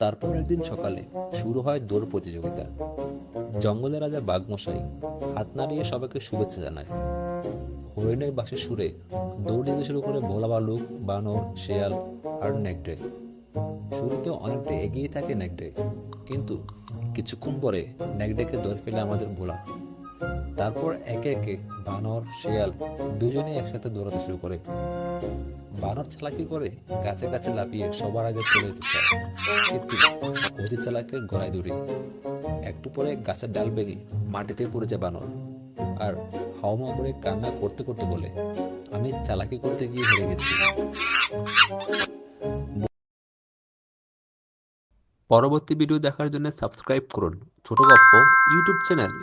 তারপর একদিন সকালে শুরু হয় দৌড় প্রতিযোগিতা। জঙ্গলের রাজা বাঘমশাই হাত নাড়িয়ে সবাইকে শুভেচ্ছা জানায়। হরিণের বাঁশির সুরে দৌড় দিতে শুরু করে ভোলা ভালুক, বানর, শেয়াল আর নেকড়ে। শুরুতে অনেকটা এগিয়ে থাকে নেকড়ে, কিন্তু কিছুক্ষণ পরে নেকড়েকে ধরে ফেলে আমাদের ভোলা। তারপর একে একে বানর, শেয়াল দুজনেই একসাথে দৌড়াতে শুরু করে। বানর চালাকি করে গাছে গাছে লাফিয়ে সবার আগে চলে যেতে চায়, কিন্তু অতি চালাকের গলায় দড়ি। একটু পরে গাছের ডাল ভেঙে মাটিতে পড়ে যায় বানর, আর হাওমা করে কান্না করতে করতে বলে, আমি চালাকি করতে গিয়ে হেরে গেছি। পরবর্তী ভিডিও দেখার জন্য সাবস্ক্রাইব করুন ছোট গল্প ইউটিউব চ্যানেল।